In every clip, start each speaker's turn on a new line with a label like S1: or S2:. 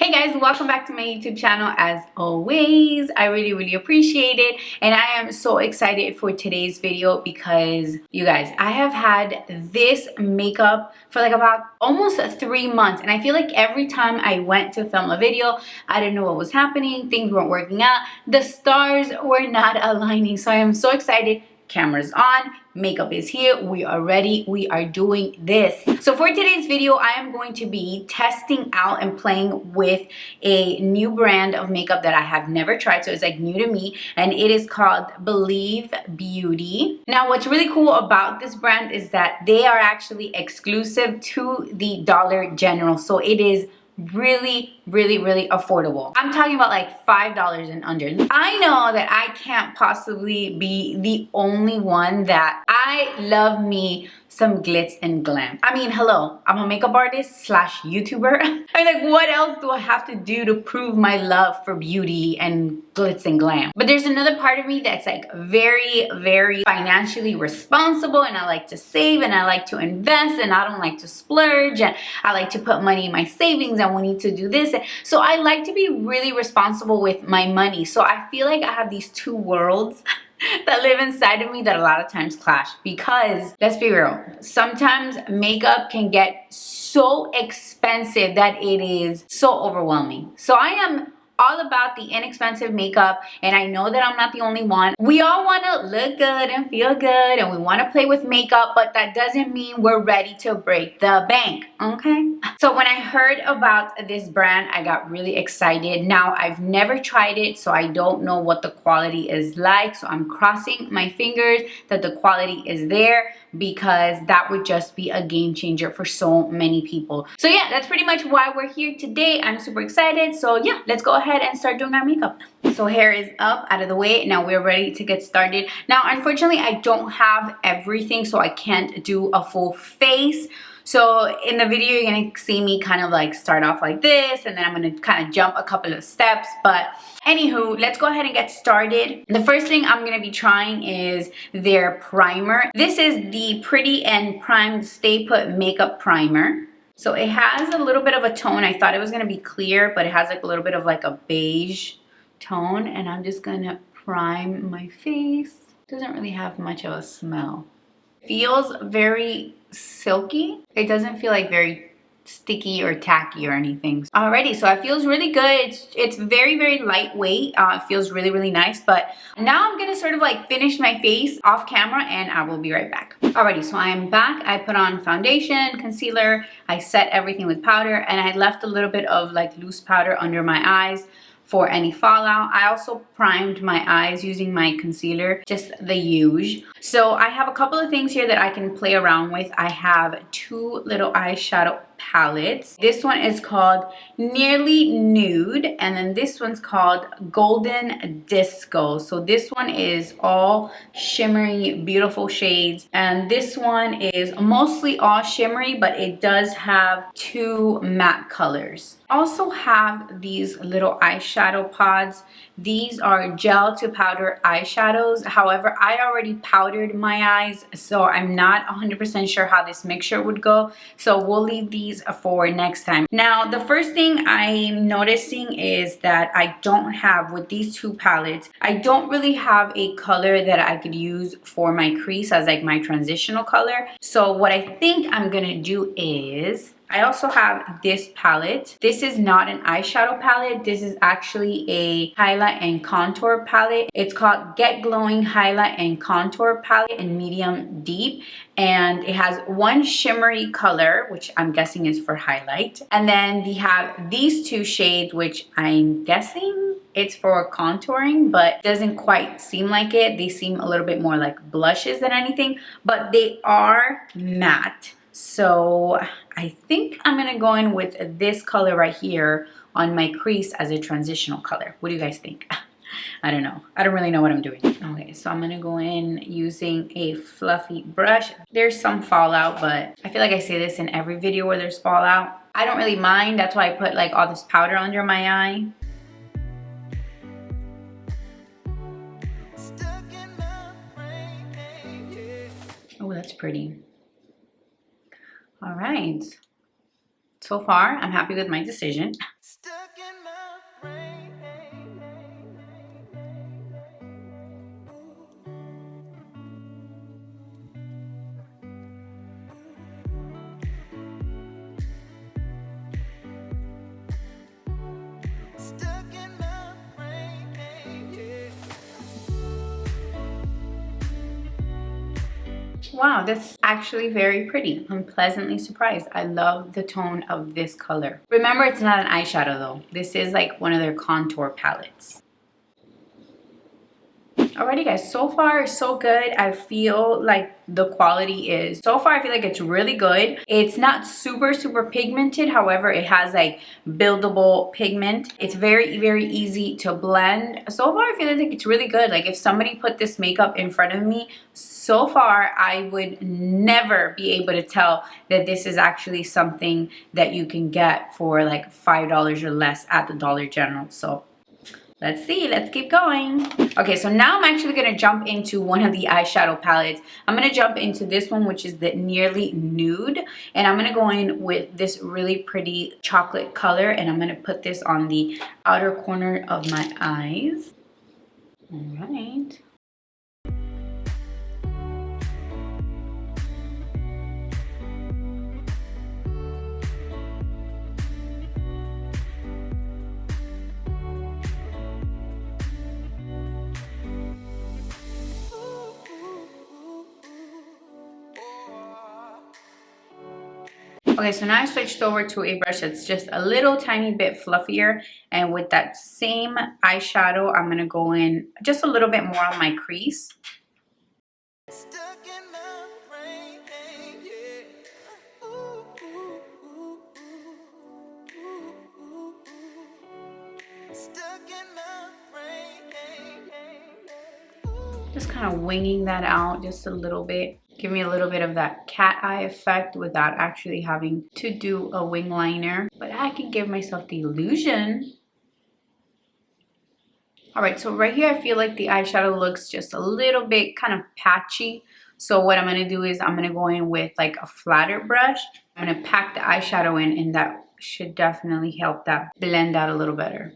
S1: Hey guys, welcome back to my YouTube channel. As always, I really appreciate it, and I am so excited for today's video because you guys, I have had this makeup for like about almost 3 months, and I feel like every time I went to film a video, I didn't know what was happening. Things weren't working out. The stars were not aligning. So I am so excited. Camera's on, makeup is here, we are ready, we are doing this. So for today's video, I am going to be testing out and playing with a new brand of makeup that I have never tried. So it's like new to me, and it is called Believe Beauty. Now what's really cool about this brand is that they are actually exclusive to the Dollar General. So it is really affordable. I'm talking about like $5 and under. I know that I can't possibly be the only one that I love me some glitz and glam. I mean, hello, I'm a makeup artist slash YouTuber. I mean, like, what else do I have to do to prove my love for beauty and glitz and glam? But there's another part of me that's like very financially responsible, and I like to save and I like to invest and I don't like to splurge, and I like to put money in my savings, and we need to do this. So I like to be really responsible with my money. So I feel like I have these two worlds that live inside of me that a lot of times clash, because let's be real, sometimes makeup can get so expensive that it is so overwhelming. So I am all about the inexpensive makeup, and I know that I'm not the only one. We all want to look good and feel good, and we want to play with makeup, but that doesn't mean we're ready to break the bank, okay? So when I heard about this brand, I got really excited. Now I've never tried it, so I don't know what the quality is like, so I'm crossing my fingers that the quality is there, because that would just be a game changer for so many people. So yeah, that's pretty much why we're here today. I'm super excited. So yeah, let's go ahead and start doing our makeup. So hair is up, out of the way. Now we're ready to get started. Now, unfortunately, I don't have everything, so I can't do a full face. So in the video, you're gonna see me kind of like start off like this, and then I'm gonna kind of jump a couple of steps. But anywho, let's go ahead and get started. The first thing I'm gonna be trying is their primer. This is the Pretty and Primed Stay Put Makeup Primer. So it has a little bit of a tone. I thought it was gonna be clear, but it has like a little bit of like a beige tone, and I'm just gonna prime my face. Doesn't really have much of a smell. Feels very silky. It doesn't feel like very sticky or tacky or anything. Alrighty, so it feels really good. It's very lightweight. It feels really nice. But now I'm gonna sort of like finish my face off camera, and I will be right back. Alrighty, so I'm back. I put on foundation, concealer, I set everything with powder, and I left a little bit of like loose powder under my eyes for any fallout. I also primed my eyes using my concealer, just the huge. So I have a couple of things here that I can play around with. I have two little eyeshadow palettes. This one is called Nearly Nude, and then this one's called Golden Disco. So this one is all shimmery, beautiful shades, and this one is mostly all shimmery, but it does have two matte colors. Also have these little eyeshadow pods. These are gel to powder eyeshadows. However, I already powdered my eyes, so I'm not 100% sure how this mixture would go. So we'll leave these for next time. Now, the first thing I'm noticing is that I don't have, with these two palettes, I don't really have a color that I could use for my crease as like my transitional color. So what I think I'm gonna do is, I also have this palette. This is not an eyeshadow palette. This is actually a highlight and contour palette. It's called Get Glowing Highlight and Contour Palette in medium deep. And it has one shimmery color, which I'm guessing is for highlight. And then we have these two shades, which I'm guessing it's for contouring, but doesn't quite seem like it. They seem a little bit more like blushes than anything, but they are matte. So I think I'm gonna go in with this color right here on my crease as a transitional color. What do you guys think? I don't know. I don't really know what I'm doing. Okay, so I'm gonna go in using a fluffy brush. There's some fallout, but I feel like I say this in every video where there's fallout. I don't really mind. That's why I put like all this powder under my eye. Oh, that's pretty. All right. So far, I'm happy with my decision. Wow, that's actually very pretty. I'm pleasantly surprised. I love the tone of this color. Remember, it's not an eyeshadow though. This is like one of their contour palettes. Alrighty guys, so far so good. I feel like the quality is, so far I feel like it's really good. It's not super pigmented, however it has like buildable pigment. It's very easy to blend. So far I feel like it's really good. Like if somebody put this makeup in front of me, so far I would never be able to tell that this is actually something that you can get for like $5 or less at the Dollar General. So let's see, let's keep going. Okay, so now I'm actually gonna jump into one of the eyeshadow palettes. I'm gonna jump into this one, which is the Nearly Nude. And I'm gonna go in with this really pretty chocolate color, and I'm gonna put this on the outer corner of my eyes. All right. Okay, so now I switched over to a brush that's just a little tiny bit fluffier, and with that same eyeshadow, I'm gonna go in just a little bit more on my crease. Just kind of winging that out just a little bit. Give me a little bit of that cat eye effect without actually having to do a wing liner. But I can give myself the illusion. Alright, so right here I feel like the eyeshadow looks just a little bit kind of patchy. So what I'm going to do is I'm going to go in with like a flatter brush. I'm going to pack the eyeshadow in, and that should definitely help that blend out a little better.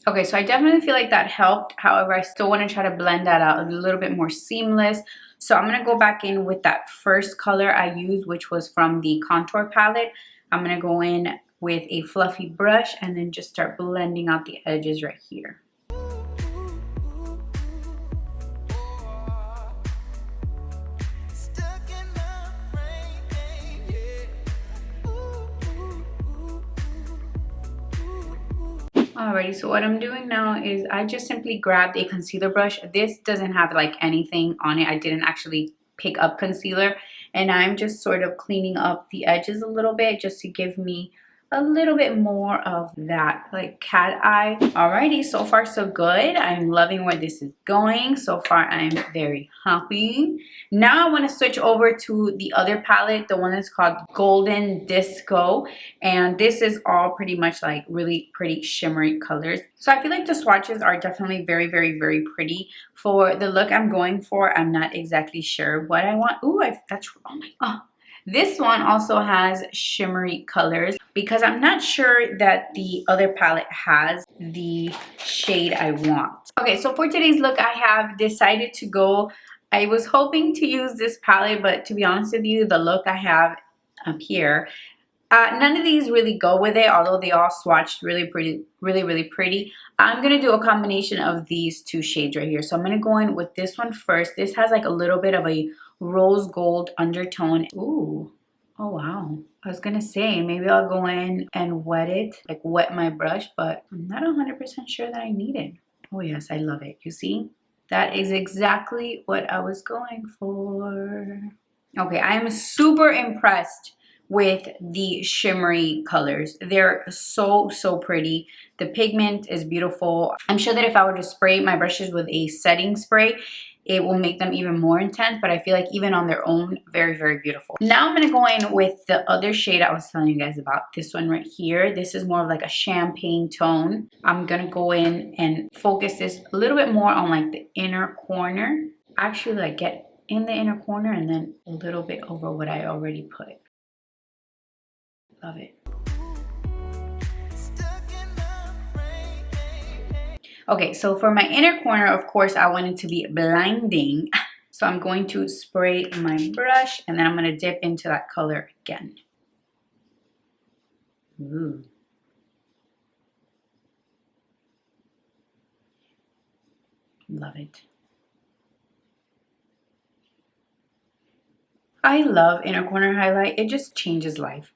S1: Okay, so I definitely feel like that helped. However, I still want to try to blend that out a little bit more seamless. So I'm going to go back in with that first color I used, which was from the contour palette. I'm going to go in with a fluffy brush and then just start blending out the edges right here. Alrighty, so what I'm doing now is I just simply grabbed a concealer brush. This doesn't have like anything on it. I didn't actually pick up concealer, and I'm just sort of cleaning up the edges a little bit just to give me a little bit more of that like cat eye. Alrighty, so far so good. I'm loving where this is going. So far I'm very happy. Now I want to switch over to the other palette, the one that's called Golden Disco, and this is all pretty much like really pretty shimmery colors. So I feel like the swatches are definitely very pretty. For the look I'm going for, I'm not exactly sure what I want. Ooh, that's, oh my god. This one also has shimmery colors because I'm not sure that the other palette has the shade I want. Okay, so for today's look, I have decided to go, I was hoping to use this palette, but to be honest with you, the look I have up here, none of these really go with it, although they all swatched really pretty. I'm going to do a combination of these two shades right here. So I'm going to go in with this one first. This has like a little bit of a rose gold undertone. Ooh, oh wow. I was going to say maybe I'll go in and wet it, like wet my brush, but I'm not 100% sure that I need it. Oh yes, I love it. You see? That is exactly what I was going for. Okay, I am super impressed with the shimmery colors. They're so pretty. The pigment is beautiful. I'm sure that if I were to spray my brushes with a setting spray, it will make them even more intense, but I feel like even on their own, very beautiful. Now I'm gonna go in with the other shade I was telling you guys about, this one right here. This is more of like a champagne tone. I'm gonna go in and focus this a little bit more on like the inner corner. Actually, like get in the inner corner and then a little bit over what I already put. Love it. Okay, so for my inner corner, of course, I want it to be blinding. So I'm going to spray my brush and then I'm going to dip into that color again. Ooh. Love it. I love inner corner highlight. It just changes life.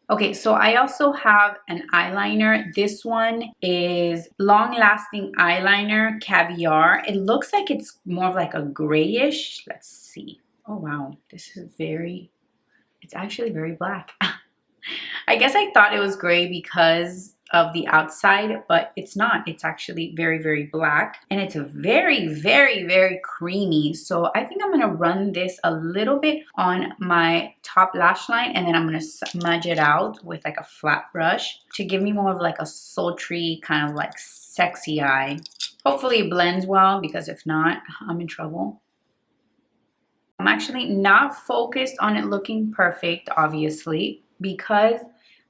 S1: Okay, so I also have an eyeliner. This one is Long Lasting Eyeliner Caviar. It looks like it's more of like a grayish. Let's see. Oh wow, this is it's actually very black. I guess I thought it was gray because of the outside, but it's not. It's actually very, very black, and it's very, very, very creamy. So I think I'm gonna run this a little bit on my top lash line, and then I'm gonna smudge it out with like a flat brush to give me more of like a sultry kind of like sexy eye. Hopefully it blends well, because if not, I'm in trouble. I'm actually not focused on it looking perfect, obviously, because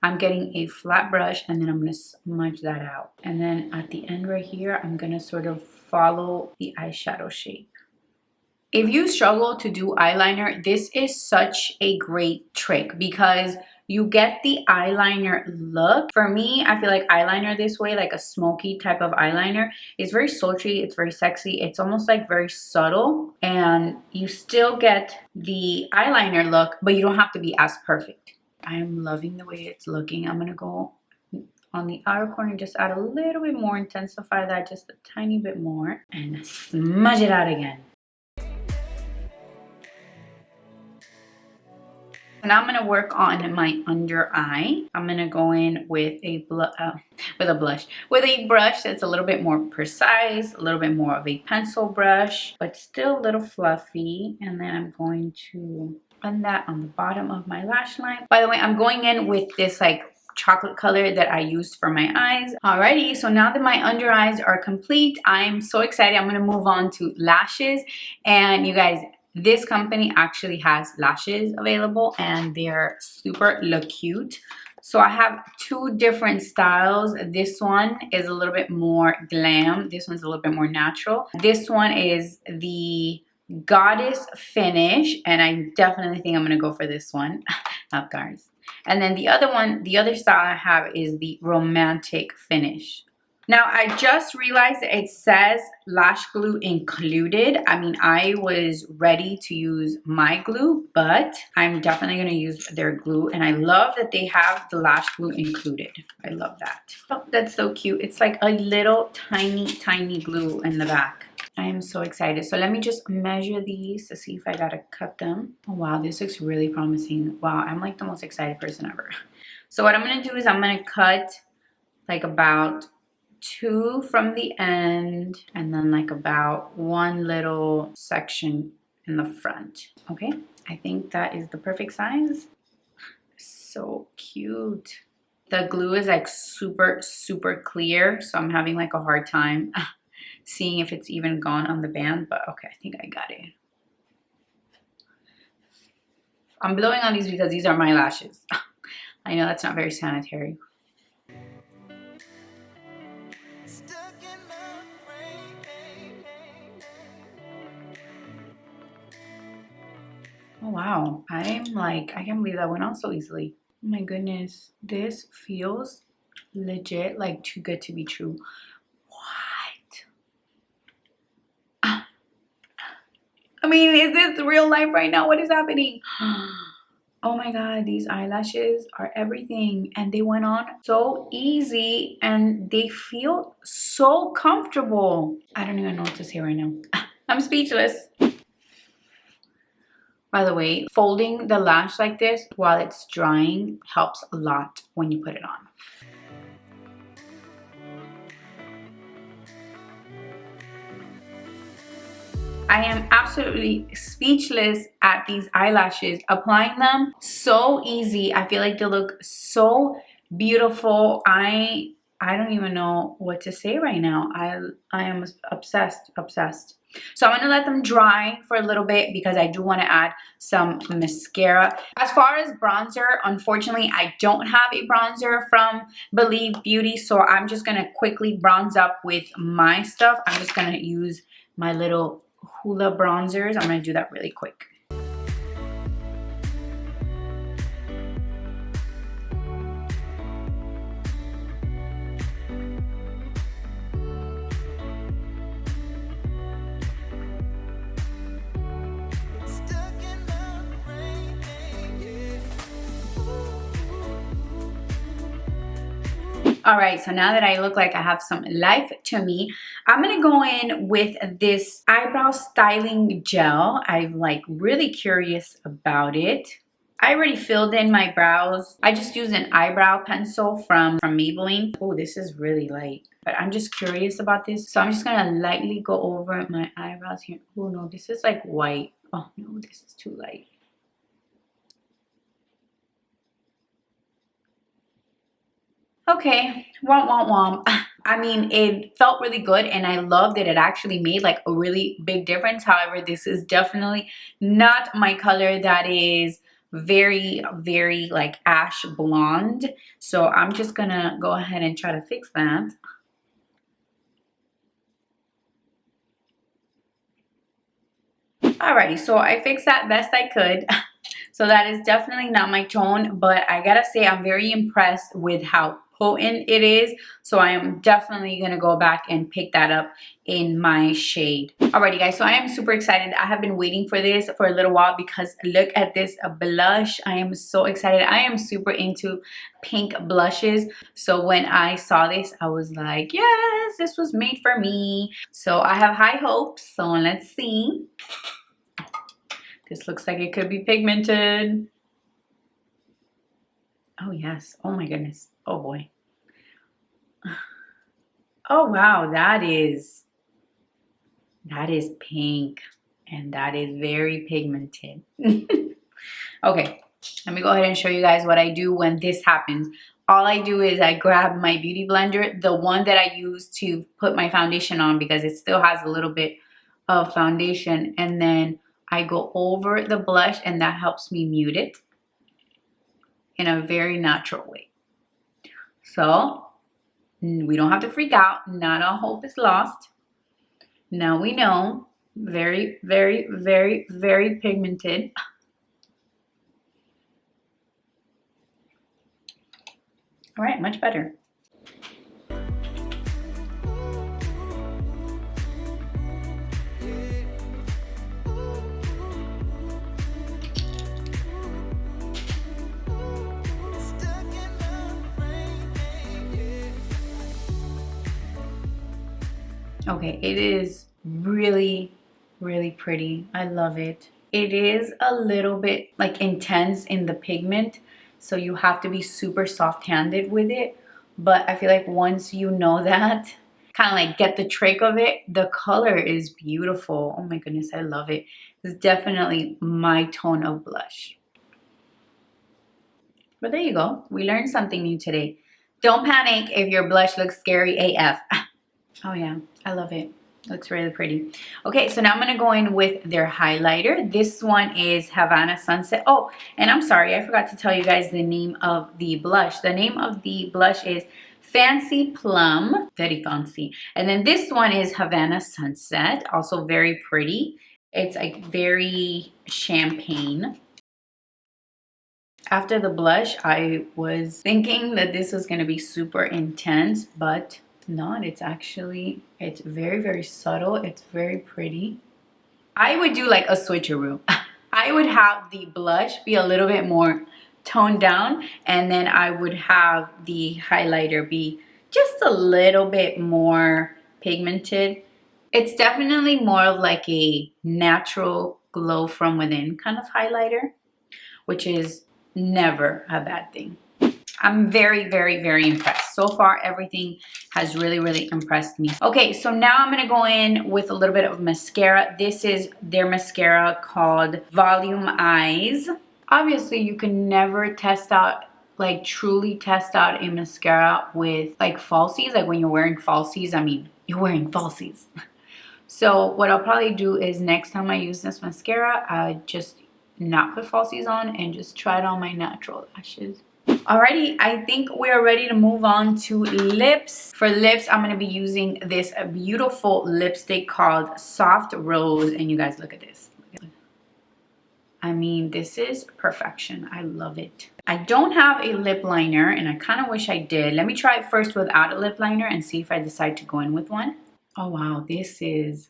S1: I'm getting a flat brush, and then I'm going to smudge that out. And then at the end right here, I'm going to sort of follow the eyeshadow shape. If you struggle to do eyeliner, this is such a great trick because you get the eyeliner look. For me, I feel like eyeliner this way, like a smoky type of eyeliner, is very sultry, it's very sexy, it's almost like very subtle, and you still get the eyeliner look, but you don't have to be as perfect. I am loving the way it's looking. I'm gonna go on the outer corner, just add a little bit more, intensify that just a tiny bit more, and smudge it out again. Now I'm going to work on my under eye. I'm going to go in with a brush that's a little bit more precise, a little bit more of a pencil brush, but still a little fluffy. And then I'm going to blend that on the bottom of my lash line. By the way, I'm going in with this like chocolate color that I used for my eyes. Alrighty, so now that my under eyes are complete, I'm so excited. I'm going to move on to lashes. And you guys, this company actually has lashes available, and they're super cute. So I have two different styles. This one is a little bit more glam. This one's a little bit more natural. This one is the Goddess Finish, and I definitely think I'm going to go for this one. Not guys. And then the other one, the other style I have is the Romantic Finish. Now, I just realized that it says lash glue included. I mean, I was ready to use my glue, but I'm definitely going to use their glue. And I love that they have the lash glue included. I love that. Oh, that's so cute. It's like a little tiny, tiny glue in the back. I am so excited. So let me just measure these to see if I got to cut them. Oh, wow, this looks really promising. Wow, I'm like the most excited person ever. So what I'm going to do is I'm going to cut like about 2 from the end, and then like about 1 little section in the front. Okay, I think that is the perfect size. So cute. The glue is like super, super clear, so I'm having like a hard time seeing if it's even gone on the band, but okay, I think I got it. I'm blowing on these because these are my lashes. I know that's not very sanitary. Oh wow, I'm like, I can't believe that went on so easily. Oh my goodness, this feels legit like too good to be true. What? I mean, is this real life right now? What is happening? Oh my god, these eyelashes are everything, and they went on so easy, and they feel so comfortable. I don't even know what to say right now. I'm speechless. By the way, folding the lash like this while it's drying helps a lot when you put it on. I am absolutely speechless at these eyelashes. Applying them, so easy. I feel like they look so beautiful. I don't even know what to say right now. I am obsessed. So I'm gonna let them dry for a little bit because I do want to add some mascara. As far as bronzer, unfortunately, I don't have a bronzer from Believe Beauty, so I'm just gonna quickly bronze up with my stuff. I'm just gonna use my little Hoola bronzers. I'm gonna do that really quick. All right, so now that I look like I have some life to me, I'm gonna go in with this eyebrow styling gel. I'm like really curious about it. I already filled in my brows. I just used an eyebrow pencil from Maybelline. Oh, this is really light, but I'm just curious about this. So I'm just gonna lightly go over my eyebrows here. Oh no, this is like white. Oh no, this is too light. Okay, womp womp womp. I mean, it felt really good and I loved it. It actually made like a really big difference. However, this is definitely not my color. That is very, very like ash blonde. So I'm just gonna go ahead and try to fix that. Alrighty, so I fixed that best I could. So that is definitely not my tone, but I gotta say I'm very impressed with how potent it is. So I am definitely gonna go back and pick that up in my shade. Alrighty guys, so I am super excited. I have been waiting for this for a little while because look at this blush. I am so excited. I am super into pink blushes. So when I saw this, I was like, yes, this was made for me. So I have high hopes, so let's see. This looks like it could be pigmented. Oh yes, oh my goodness, oh boy. Oh wow, that is pink and that is very pigmented. Okay, let me go ahead and show you guys what I do when this happens. All I do is I grab my beauty blender, the one that I use to put my foundation on because it still has a little bit of foundation, and then I go over the blush and that helps me mute it in a very natural way. So we don't have to freak out. Not all hope is lost. Now we know. Very, very, very, very pigmented. All right, much better. Okay, it is really, really pretty. I love it. It is a little bit like intense in the pigment, so you have to be super soft-handed with it. But I feel like once you know that, kind of like get the trick of it, the color is beautiful. Oh my goodness, I love it. It's definitely my tone of blush. But there you go. We learned something new today. Don't panic if your blush looks scary AF. Oh yeah, I love it. Looks really pretty. Okay, so now I'm going to go in with their highlighter. This one is Havana Sunset. Oh, and I'm sorry, I forgot to tell you guys the name of the blush. The name of the blush is Fancy Plum. Very fancy. And then this one is Havana Sunset. Also very pretty. It's like very champagne. After the blush, I was thinking that this was going to be super intense, but not. It's very, very subtle. It's very pretty. I would do like a switcheroo. I would have the blush be a little bit more toned down, and then I would have the highlighter be just a little bit more pigmented. It's definitely more of like a natural glow from within kind of highlighter, which is never a bad thing. I'm very, very, very impressed. So far, everything has really, really impressed me. Okay, so now I'm going to go in with a little bit of mascara. This is their mascara called Volume Eyes. Obviously, you can never test out, like truly test out a mascara with like falsies. Like when you're wearing falsies, I mean, you're wearing falsies. So what I'll probably do is next time I use this mascara, I just not put falsies on and just try it on my natural lashes. Alrighty, I think we are ready to move on to lips. For lips, I'm going to be using this beautiful lipstick called Soft Rose. And you guys, look at this. I mean, this is perfection. I love it. I don't have a lip liner and I kind of wish I did. Let me try it first without a lip liner and see if I decide to go in with one. Oh wow, this is...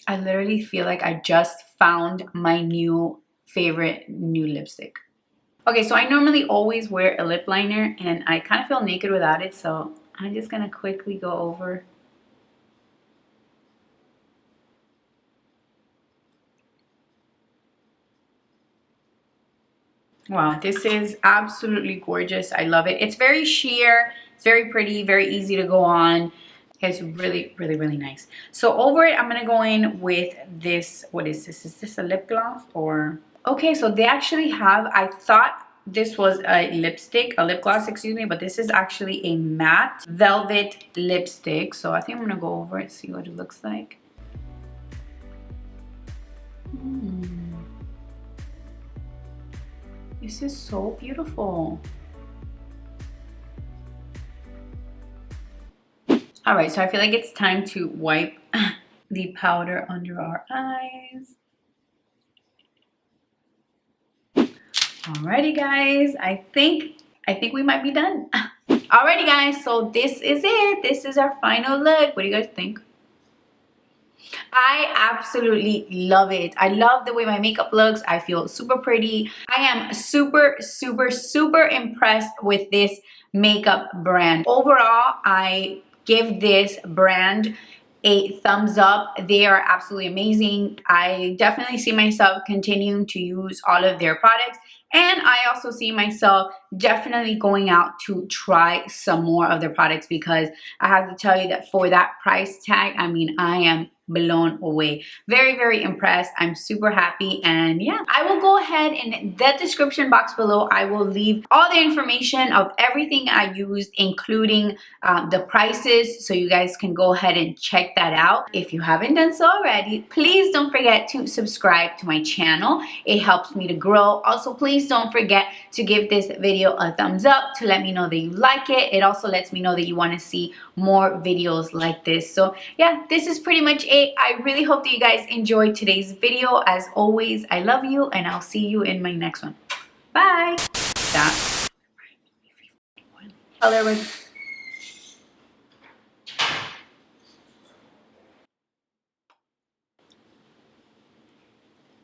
S1: I literally feel like I just found my new favorite new lipstick. Okay, so I normally always wear a lip liner and I kind of feel naked without it, so I'm just gonna quickly go over. Wow, this is absolutely gorgeous. I love it. It's very sheer, it's very pretty, very easy to go on. It's really, really, really nice. So over it, I'm gonna go in with this. What is this? Is this a lip gloss or? Okay, so they actually have, I thought this was a lipstick, a lip gloss, excuse me, but this is actually a matte velvet lipstick. So I think I'm gonna go over it, see what it looks like. This is so beautiful. All right, so I feel like it's time to wipe the powder under our eyes. Alrighty guys, I think we might be done. Alrighty guys, so this is it. This is our final look. What do you guys think? I absolutely love it. I love the way my makeup looks. I feel super pretty. I am super, super, super impressed with this makeup brand. Overall, I give this brand a thumbs up. They are absolutely amazing. I definitely see myself continuing to use all of their products. And I also see myself definitely going out to try some more of their products because I have to tell you that for that price tag, I mean, I am blown away. Very, very impressed. I'm super happy. And yeah, I will go ahead in the description box below. I will leave all the information of everything I used, including the prices, so you guys can go ahead and check that out. If you haven't done so already, please don't forget to subscribe to my channel. It helps me to grow. Also, please don't forget to give this video a thumbs up to let me know that you like it. It also lets me know that you want to see more videos like this. So yeah, this is pretty much it. I really hope that you guys enjoyed today's video. As always, I love you and I'll see you in my next one. Bye. That color was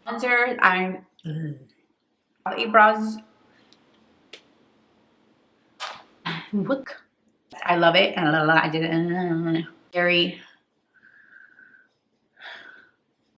S1: bronzer. I'm eyebrows. Look, I love it. I did it. Very